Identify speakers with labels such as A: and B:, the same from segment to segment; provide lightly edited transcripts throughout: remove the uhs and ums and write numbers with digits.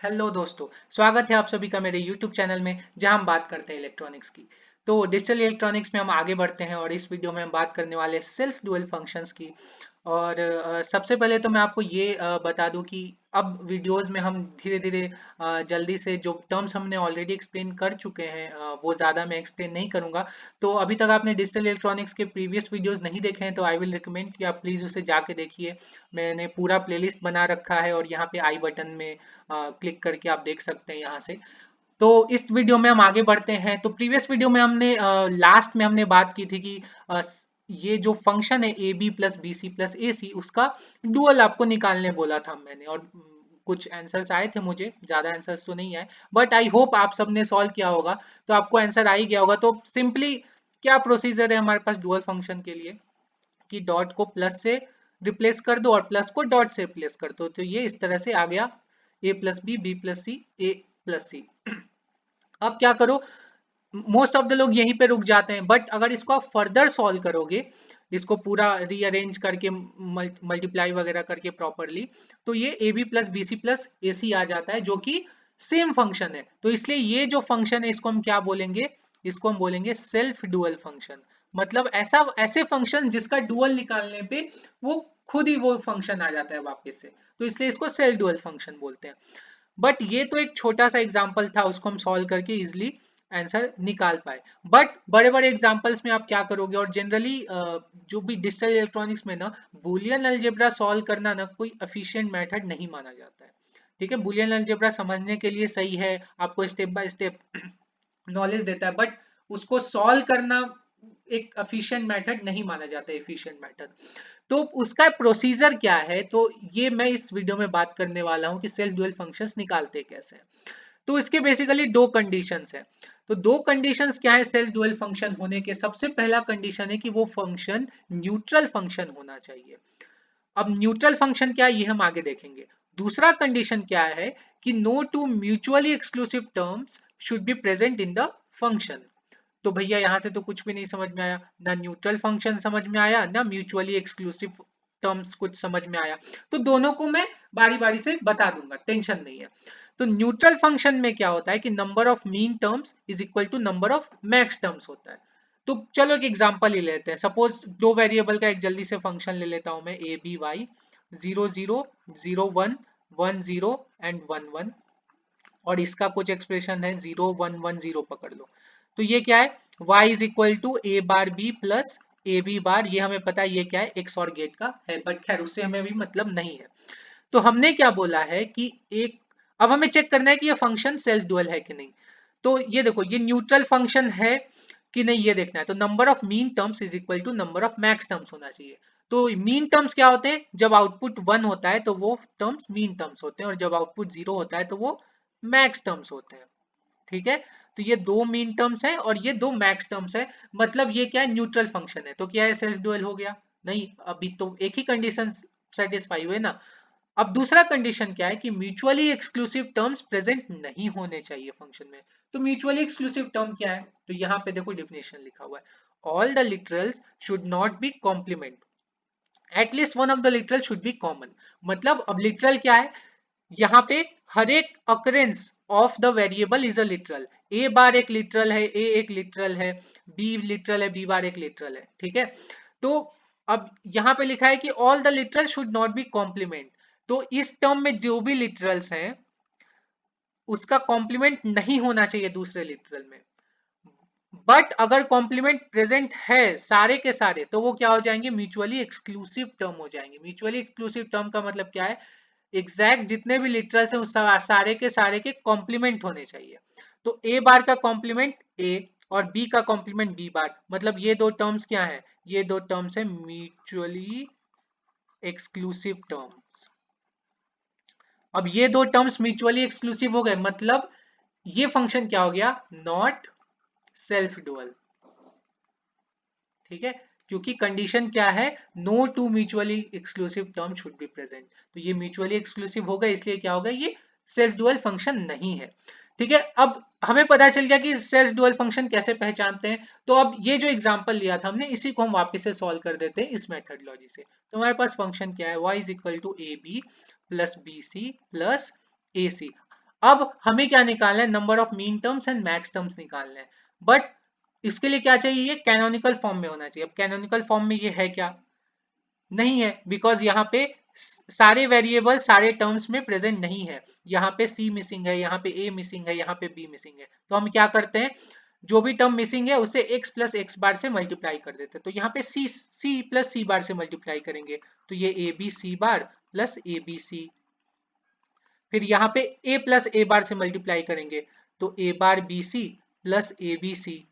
A: Hello दोस्तों, स्वागत है आप सभी का मेरे YouTube चैनल में जहां हम बात करते हैं इलेक्ट्रॉनिक्स की। तो डिजिटल इलेक्ट्रॉनिक्स में हम आगे बढ़ते हैं और इस वीडियो में हम बात करने वाले सेल्फ डुअल फंक्शंस की। और सबसे पहले तो मैं आपको ये बता दूं कि अब वीडियोस में हम धीरे धीरे जल्दी से जो टर्म्स हमने ऑलरेडी एक्सप्लेन कर चुके हैं वो ज़्यादा मैं एक्सप्लेन नहीं करूंगा। तो अभी तक आपने डिजिटल इलेक्ट्रॉनिक्स के प्रीवियस वीडियोस नहीं देखे हैं तो आई विल रिकमेंड कि आप प्लीज़ उसे जाके देखिए। मैंने पूरा प्लेलिस्ट बना रखा है और यहाँ पे आई बटन में क्लिक करके आप देख सकते हैं यहाँ से। तो इस वीडियो में हम आगे बढ़ते हैं। तो प्रीवियस वीडियो में हमने लास्ट में हमने बात की थी कि ये जो फंक्शन है A B plus B C plus A C उसका डुअल आपको निकालने बोला था मैंने। और कुछ आंसर्स आए थे, मुझे ज्यादा आंसर्स तो नहीं आए, बट आई होप आप सबने सॉल्व किया होगा तो आपको आंसर आ ही गया होगा। तो सिंपली क्या प्रोसीजर है हमारे पास डुअल फंक्शन के लिए कि डॉट को प्लस से रिप्लेस कर दो और प्लस को डॉट से रिप्लेस कर दो। तो ये इस तरह से आ गया ए प्लस बी प्लस सी ए प्लस सी। अब क्या करो, मोस्ट ऑफ द लोग यहीं पे रुक जाते हैं, बट अगर इसको आप फर्दर सॉल्व करोगे, इसको पूरा रीअरेंज करके मल्टीप्लाई वगैरह करके प्रॉपरली, तो ये A B plus B C plus A C आ जाता है जो कि सेम फंक्शन है। तो इसलिए ये जो फंक्शन है इसको हम क्या बोलेंगे, इसको हम बोलेंगे सेल्फ डुअल फंक्शन। मतलब ऐसा ऐसे फंक्शन जिसका डुअल निकालने पे वो खुद ही वो फंक्शन आ जाता है वापस से, तो इसलिए इसको सेल्फ डुअल फंक्शन बोलते हैं। बट ये तो एक छोटा सा एग्जाम्पल था, उसको हम सॉल्व करके इजिली आंसर निकाल पाए। बट बड़े बड़े एग्जाम्पल्स में आप क्या करोगे, और जनरली जो भी डिजिटल इलेक्ट्रॉनिक्स में ना बूलियन अलजेब्रा सॉल्व करना ना कोई एफिशिएंट मेथड नहीं माना जाता है। ठीक है, बूलियन अलजेब्रा समझने के लिए सही है, आपको स्टेप बाय स्टेप नॉलेज देता है, बट उसको सॉल्व करना एक एफिशिएंट मेथड नहीं माना जाता है, एफिशिएंट मेथड। तो उसका प्रोसीजर क्या है, तो ये मैं इस वीडियो में बात करने वाला हूं कि सेल्फ ड्यूअल फंक्शंस निकालते कैसे हैं। तो इसके बेसिकली दो कंडीशंस हैं। तो दो कंडीशंस क्या है सेल्फ ड्यूअल फंक्शन होने के, सबसे पहला कंडीशन है कि वो फंक्शन न्यूट्रल फंक्शन होना चाहिए। अब न्यूट्रल फंक्शन क्या है ये हम आगे देखेंगे। दूसरा कंडीशन क्या है कि no two mutually exclusive terms should be present in the function. तो भैया यहाँ से तो कुछ भी नहीं समझ में आया, ना न्यूट्रल फंक्शन समझ में आया ना म्यूचुअली एक्सक्लूसिव टर्म्स कुछ समझ में आया। तो दोनों को मैं बारी बारी से बता दूंगा, टेंशन नहीं है। तो न्यूट्रल फंक्शन में क्या होता है कि number of mean terms is equal to number of max terms होता है। तो चलो एक एग्जांपल ले लेते हैं। सपोज दो वेरिएबल का एक जल्दी से फंक्शन ले लेता हूं मैं, ए बी वाई, 0 0 0 1 1 0 एंड 1 1, और इसका कुछ एक्सप्रेशन है 0 1 1 0 पकड़ लो। तो ये क्या है, y is equal to A bar B plus A B bar, ये हमें पता है ये क्या है, एक्स और गेट का है, बट खैर उससे हमें भी मतलब नहीं है। तो हमने क्या बोला है कि एक, अब हमें चेक करना है कि ये फंक्शन सेल्फ डुअल है कि नहीं। तो ये देखो ये न्यूट्रल फंक्शन है कि नहीं ये देखना है। तो number of mean terms is equal to number of max terms होना चाहिए। तो मीन टर्म्स क्या होते हैं, जब आउटपुट 1 होता है तो वो टर्म्स मीन टर्म्स होते हैं, और जब आउटपुट 0 होता है तो वो मैक्स टर्म्स होते हैं। ठीक है, तो ये दो मीन टर्म्स है और ये दो मैक्स टर्म्स है। मतलब ये क्या है, न्यूट्रल फंक्शन है। तो क्या है, सेल्फ डुअल हो गया? नहीं, अभी तो एक ही कंडीशन सेटिस्फाई हुए ना। अब दूसरा कंडीशन क्या है कि म्यूचुअली एक्सक्लूसिव टर्म्स प्रेजेंट नहीं होने चाहिए फंक्शन में। तो म्यूचुअली एक्सक्लूसिव टर्म क्या है, तो यहाँ पे देखो डिफिनेशन लिखा हुआ है, all the literals should not be complement, at least one of the literal should be common. मतलब अब लिटरल क्या है, यहाँ पे हर एक occurrence of the variable is a literal. A bar एक लिटरल है, ए एक लिटरल है, बी लिटरल है, बी बार एक लिटरल है। ठीक है, तो अब यहाँ पे लिखा है कि all the literal should not be complement. तो इस टर्म में जो भी लिटरल्स हैं उसका कॉम्प्लीमेंट नहीं होना चाहिए दूसरे लिटरल में। बट अगर कॉम्प्लीमेंट प्रेजेंट है सारे के सारे तो वो क्या हो जाएंगे, म्यूचुअली एक्सक्लूसिव टर्म हो जाएंगे। म्यूचुअली एक्सक्लूसिव टर्म का मतलब क्या है, एग्जैक्ट जितने भी लिटरल्स हैं उस सारे के कॉम्प्लीमेंट होने चाहिए। तो ए बार का कॉम्प्लीमेंट ए और बी का कॉम्प्लीमेंट बी बार, मतलब ये दो टर्म्स क्या है, ये दो टर्म्स है म्यूचुअली एक्सक्लूसिव टर्म्स। अब ये दो टर्म्स म्यूचुअली एक्सक्लूसिव हो गए, मतलब ये फंक्शन क्या हो गया, नॉट सेल्फ डुअल। ठीक है, क्योंकि कंडीशन क्या है, no two mutually exclusive term should be present. तो ये म्यूचुअली एक्सक्लूसिव होगा, इसलिए क्या होगा, ये सेल्फ डुअल फंक्शन नहीं है। ठीक है, अब हमें पता चल गया कि सेल्फ डुअल फंक्शन कैसे पहचानते हैं। तो अब ये जो एग्जांपल लिया था हमने, इसी को हम वापस से सॉल्व कर देते हैं इस मेथडोलॉजी से। तो हमारे पास फंक्शन क्या है, y is equal to A B plus B C plus A C. अब हमें क्या निकालना है, number of mean terms and maxterms निकालना है। बट इसके लिए क्या चाहिए, ये कैनोनिकल फॉर्म में होना चाहिए। अब कैनोनिकल फॉर्म में ये है क्या, नहीं है, बिकॉज यहाँ पे सारे वेरिएबल सारे टर्म्स में प्रेजेंट नहीं है। यहाँ पे सी मिसिंग है, यहाँ पे ए मिसिंग है, यहाँ पे बी मिसिंग है। तो हम क्या करते हैं, जो भी टर्म मिसिंग है उसे x प्लस एक्स बार से मल्टीप्लाई कर देते हैं। तो यहाँ पे सी प्लस सी बार से मल्टीप्लाई करेंगे, तो ये A B C bar plus A B C. फिर यहाँ पे a प्लस ए बार से मल्टीप्लाई करेंगे, तो a bar B C plus A B C.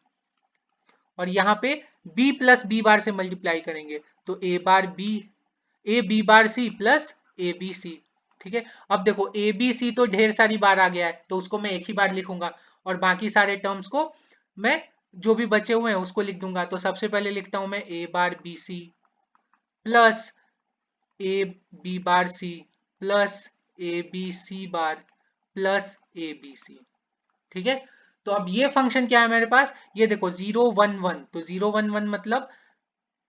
A: और यहाँ पे b प्लस बी बार से मल्टीप्लाई करेंगे, तो a bar B A B bar C plus A B C. ठीक है, अब देखो ए बी सी तो ढेर सारी बार आ गया है, तो उसको मैं एक ही बार लिखूंगा, और बाकी सारे टर्म्स को मैं जो भी बचे हुए हैं उसको लिख दूंगा। तो सबसे पहले लिखता हूं मैं A bar B C plus A B bar C plus A B C bar plus A B C. ठीक है, तो अब ये फंक्शन क्या है मेरे पास, ये देखो 0 1 1, तो 0 1 1 मतलब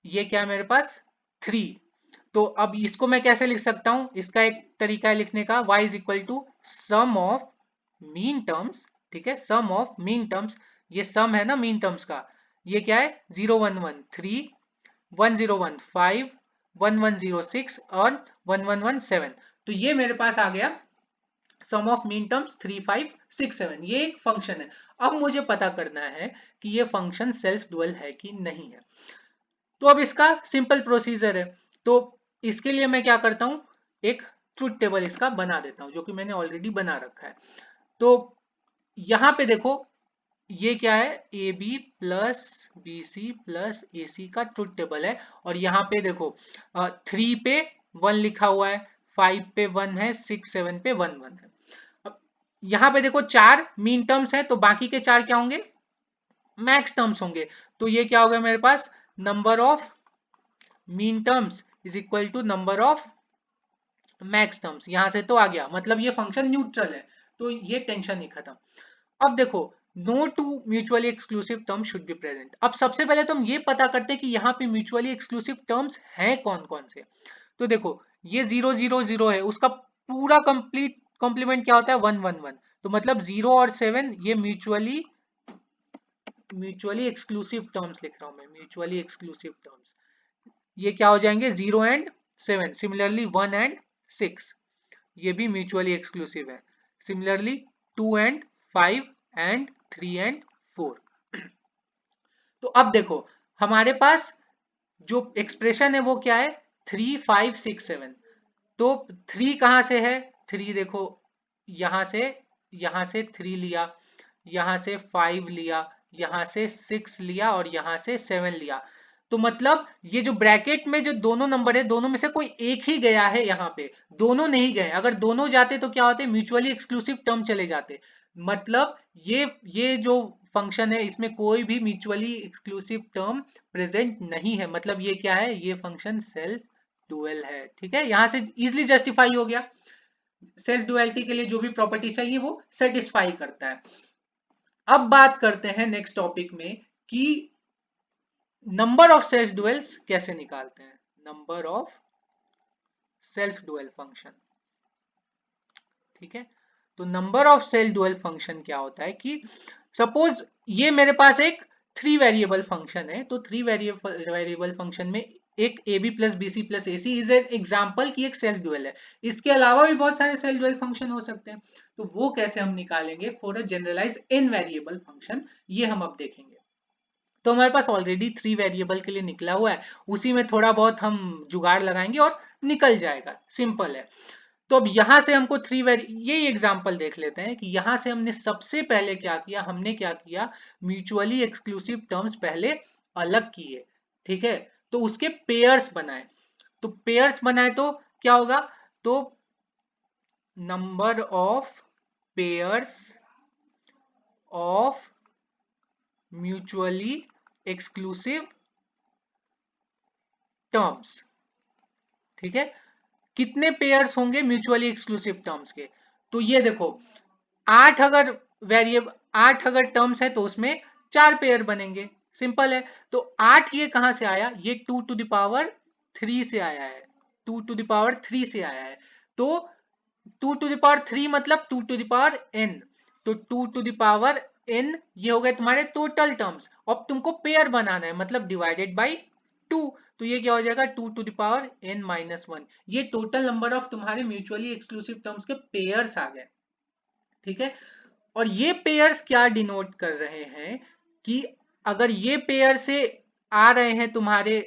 A: ये क्या है मेरे पास 3। तो अब इसको मैं कैसे लिख सकता हूं, इसका एक तरीका है लिखने का, y is equal to sum of mean terms. ठीक है, सम ऑफ मीन टर्म्स, ये सम है ना मीन टर्म्स का, ये क्या है 0 1 1 3 1 0 1 5 1 1 0 6 और 1 1 1 7। तो ये मेरे पास आ गया सम ऑफ मीन टर्म्स 3 5 6 7, ये एक फंक्शन है। अब मुझे पता करना है कि ये फंक्शन सेल्फ डुअल है कि नहीं है। तो अब इसका सिंपल प्रोसीजर है। तो इसके लिए मैं क्या करता हूं, एक ट्रुथ टेबल इसका बना देता हूं, जो कि मैंने ऑलरेडी बना रखा है। तो यहां पे देखो ये क्या है, A B plus B C plus A C का ट्रुथ टेबल है। और यहाँ पे देखो 3 पे 1 लिखा हुआ है, 5 पे 1 है, 6 7 पे 1 1 है। अब यहाँ पे देखो 4 मीन टर्म्स है, तो बाकी के 4 क्या होंगे, मैक्स टर्म्स होंगे। तो ये क्या हो गया मेरे पास, number of mean terms is equal to number of max terms. यहां से तो आ गया, मतलब ये फंक्शन न्यूट्रल है, तो ये टेंशन नहीं खत्म। अब देखो no two mutually exclusive term should be present. अब सबसे पहले तो हम ये पता करते हैं कि यहाँ पे म्यूचुअली एक्सक्लूसिव टर्म्स हैं कौन कौन से। तो देखो ये 0 0 0 है, उसका पूरा कंप्लीट कॉम्प्लीमेंट क्या होता है 1 1 1। तो मतलब 0 और 7 ये म्यूचुअली एक्सक्लूसिव टर्म्स लिख रहा हूं मैं, म्यूचुअली एक्सक्लूसिव टर्म्स। ये क्या हो जाएंगे 0 एंड 7। सिमिलरली 1 एंड 6 ये भी म्यूचुअली एक्सक्लूसिव है। Similarly 2 and 5 and 3 and 4। तो अब देखो हमारे पास जो एक्सप्रेशन है वो क्या है 3 5 6 7। तो 3 कहां से है, 3 देखो यहां से 3 लिया, यहां से 5 लिया, यहां से 6 लिया और यहां से 7 लिया। तो मतलब ये जो ब्रैकेट में जो दोनों नंबर है, दोनों में से कोई एक ही गया है, यहाँ पे दोनों नहीं गए। अगर दोनों जाते तो क्या होते, म्यूचुअली एक्सक्लूसिव टर्म चले जाते। मतलब ये जो फंक्शन है इसमें कोई भी म्यूचुअली एक्सक्लूसिव टर्म प्रेजेंट नहीं है। मतलब ये क्या है, ये फंक्शन सेल्फ डुअल है। ठीक है, यहां से इजिली जस्टिफाई हो गया, सेल्फ डुअलिटी के लिए जो भी प्रॉपर्टी चाहिए वो सेटिस्फाई करता है। अब बात करते हैं नेक्स्ट टॉपिक में कि नंबर ऑफ सेल्फ डुअल्स कैसे निकालते हैं, number of self dual function. ठीक है, तो number of self dual function क्या होता है कि सपोज ये मेरे पास एक 3 वेरिएबल फंक्शन है। तो 3 वेरिएबल फंक्शन में एक A B plus B C plus A C is an example की एक सेल्फ डुअल है। इसके अलावा भी बहुत सारे सेल्फ डुअल फंक्शन हो सकते हैं। तो वो कैसे हम निकालेंगे for a generalise n variable function, ये हम अब देखेंगे। तो हमारे पास ऑलरेडी 3 वेरिएबल के लिए निकला हुआ है, उसी में थोड़ा बहुत हम जुगाड़ लगाएंगे और निकल जाएगा, सिंपल है। तो अब यहां से हमको ये एग्जांपल देख लेते हैं कि यहां से हमने सबसे पहले क्या किया, हमने क्या किया, म्यूचुअली एक्सक्लूसिव टर्म्स पहले अलग किए। ठीक है, तो उसके पेयर्स बनाए। तो पेयर्स बनाए तो क्या होगा, तो number of pairs of mutually exclusive terms. ठीक है, कितने पेयर्स होंगे म्यूचुअली एक्सक्लूसिव टर्म्स के, तो ये देखो 8 अगर वेरिएबल 8 अगर टर्म्स है तो उसमें 4 पेयर बनेंगे, सिंपल है। तो 8 ये कहां से आया, ये 2 टू द पावर 3 से आया है, 2 टू द पावर 3 से आया है। तो 2⁻³ मतलब 2⁻n, तो 2⁻n ये हो गए तुम्हारे टोटल टर्म्स। अब तुमको पेयर बनाना है मतलब डिवाइडेड बाई 2, तो ये क्या हो जाएगा 2⁻n-1। ये टोटल नंबर ऑफ तुम्हारे म्यूचुअली एक्सक्लूसिव टर्म्स के पेयर्स आ गए, ठीक है। और ये पेयर्स क्या डिनोट कर रहे हैं कि अगर ये पेयर से आ रहे हैं तुम्हारे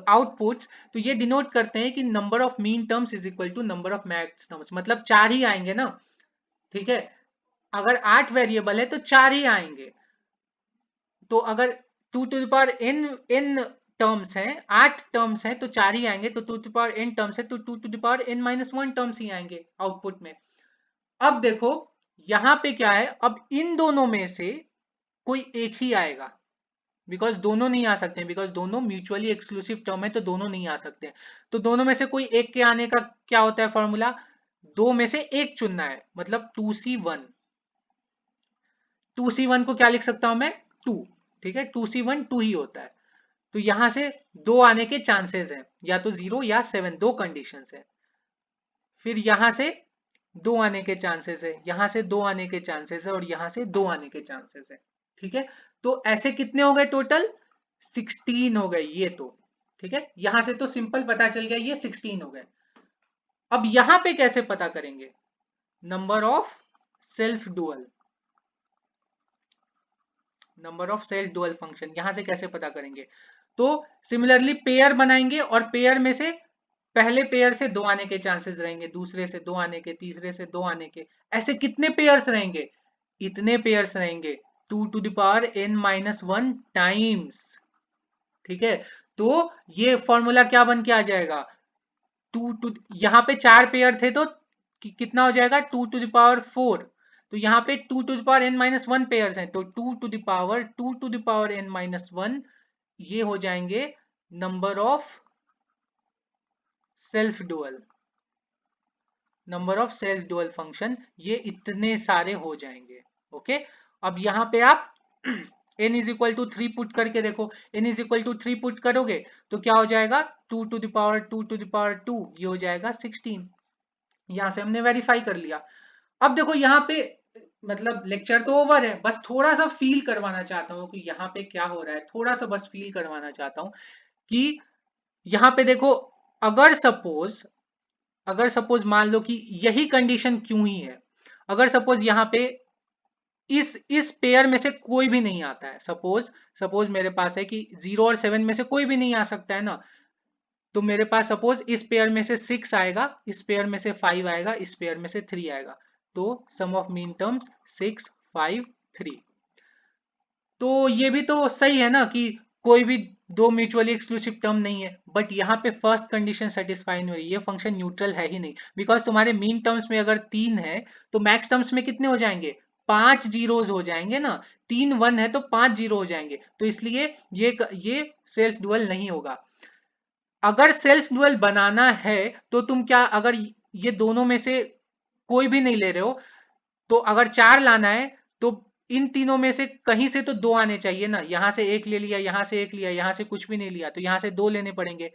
A: आउटपुट्स, तो ये डिनोट करते हैं कि number of mean terms is equal to number of max terms, मतलब 4 ही आएंगे ना, ठीक है। अगर 8 वेरिएबल है तो 4 ही आएंगे। तो अगर 2⁻n टर्म्स हैं, 8 टर्म्स हैं तो 4 ही आएंगे, तो 2⁻n टर्म्स है तो 2⁻n-1 टर्म्स ही आएंगे आउटपुट में। अब देखो यहां पे क्या है, अब इन दोनों में से कोई एक ही आएगा, बिकॉज दोनों नहीं आ सकते हैं, बिकॉज दोनों म्यूचुअली एक्सक्लूसिव टर्म है तो दोनों नहीं आ सकते हैं। तो दोनों में से कोई एक के आने का क्या होता है फॉर्मूला, दो में से एक चुनना है, मतलब 2C1। 2C1 को क्या लिख सकता हूं मैं, 2, ठीक है। 2C1 2 ही होता है, तो यहां से दो आने के चांसेस हैं, या तो 0 या 7, दो कंडीशंस है। फिर यहां से दो आने के चांसेस है, यहां से दो आने के चांसेस है, और यहां से दो आने के चांसेस है, ठीक है। तो ऐसे कितने हो गए टोटल, 16 हो गए ये तो, ठीक है। यहां से तो सिंपल पता चल गया ये 16 हो गए। अब यहां पे कैसे पता करेंगे, number of self dual, number of self dual function यहां से कैसे पता करेंगे, तो सिमिलरली पेयर बनाएंगे, और पेयर में से पहले पेयर से दो आने के चांसेस रहेंगे, दूसरे से दो आने के, तीसरे से दो आने के, ऐसे कितने पेयर्स रहेंगे, इतने पेयर्स रहेंगे 2⁻n-1 टाइम्स, ठीक है। तो ये फॉर्मूला क्या बन के आ जाएगा, टू यहाँ पे चार पेयर थे तो कितना हो जाएगा 2⁴। तो यहाँ पे 2⁻n-1 पेयर्स हैं, तो 2⁻n-1 ये हो जाएंगे number of self dual, number of self dual function, ये इतने सारे हो जाएंगे, ओके। अब यहाँ पे आप n is equal to 3 put करके देखो, n is equal to 3 put करोगे तो क्या हो जाएगा 2⁻2 ये हो जाएगा 16। यहां से हमने वेरीफाई कर लिया। अब देखो यहाँ पे मतलब लेक्चर तो ओवर है, बस थोड़ा सा फील करवाना चाहता हूँ कि यहाँ पे क्या हो रहा है, थोड़ा सा बस फील करवाना चाहता हूँ कि यहाँ पे देखो, अगर सपोज मान लो कि यही कंडीशन क्यों ही है, अगर सपोज यहाँ पे इस पेयर में से कोई भी नहीं आता है, सपोज मेरे पास है कि 0 और 7 में से कोई भी नहीं आ सकता है ना, तो मेरे पास सपोज इस पेयर में से 6 आएगा, इस पेयर में से 5 आएगा, इस पेयर में से 3 आएगा, तो सम ऑफ मीन टर्म्स 6, 5, 3। तो ये भी तो सही है ना कि कोई भी दो म्यूचुअली एक्सक्लूसिव टर्म नहीं है, बट यहाँ पे फर्स्ट कंडीशन सेटिस्फाई नहीं हो रही, ये फंक्शन न्यूट्रल है ही नहीं, बिकॉज तुम्हारे मीन टर्म्स में अगर 3 है तो मैक्स टर्म्स में कितने हो जाएंगे, 5 जीरोज हो जाएंगे ना, 3 1 है तो 5 जीरो हो जाएंगे, तो इसलिए ये सेल्फ डुअल नहीं होगा। अगर सेल्फ डुअल बनाना है तो तुम क्या, अगर ये दोनों में से कोई भी नहीं ले रहे हो, तो अगर 4 लाना है तो इन तीनों में से कहीं से तो दो आने चाहिए ना, यहां से एक ले लिया, यहां से एक लिया, यहां से कुछ भी नहीं लिया, तो यहां से दो लेने पड़ेंगे,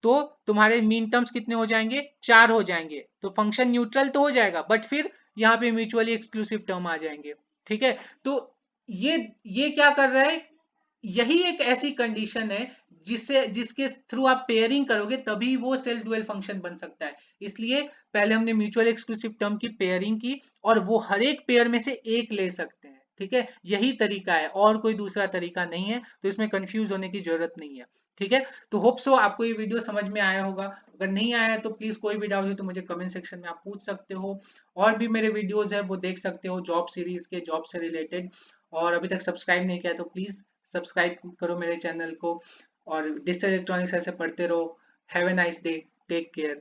A: तो तुम्हारे मीन टर्म्स कितने हो जाएंगे, 4 हो जाएंगे, तो फंक्शन न्यूट्रल तो हो जाएगा, बट फिर यहाँ पे म्यूचुअली एक्सक्लूसिव टर्म आ जाएंगे, ठीक है। तो ये ये क्या कर रहा है, यही एक ऐसी कंडीशन है जिसके थ्रू आप पेयरिंग करोगे तभी वो सेल्फ डुअल फंक्शन बन सकता है। इसलिए पहले हमने म्यूचुअल एक्सक्लूसिव टर्म की पेयरिंग की, और वो हर एक पेयर में से एक ले सकते हैं, ठीक है। यही तरीका है, और कोई दूसरा तरीका नहीं है, तो इसमें कंफ्यूज होने की जरूरत नहीं है, ठीक है। तो होप सो आपको ये वीडियो समझ में आया होगा, अगर नहीं आया है तो प्लीज कोई भी डाउट हो तो मुझे कमेंट सेक्शन में आप पूछ सकते हो, और भी मेरे वीडियोस है वो देख सकते हो जॉब सीरीज के, जॉब से रिलेटेड। और अभी तक सब्सक्राइब नहीं किया तो प्लीज सब्सक्राइब करो मेरे चैनल को, और डिजिटल इलेक्ट्रॉनिक्स ऐसे पढ़ते रहो। Have a nice day, take care.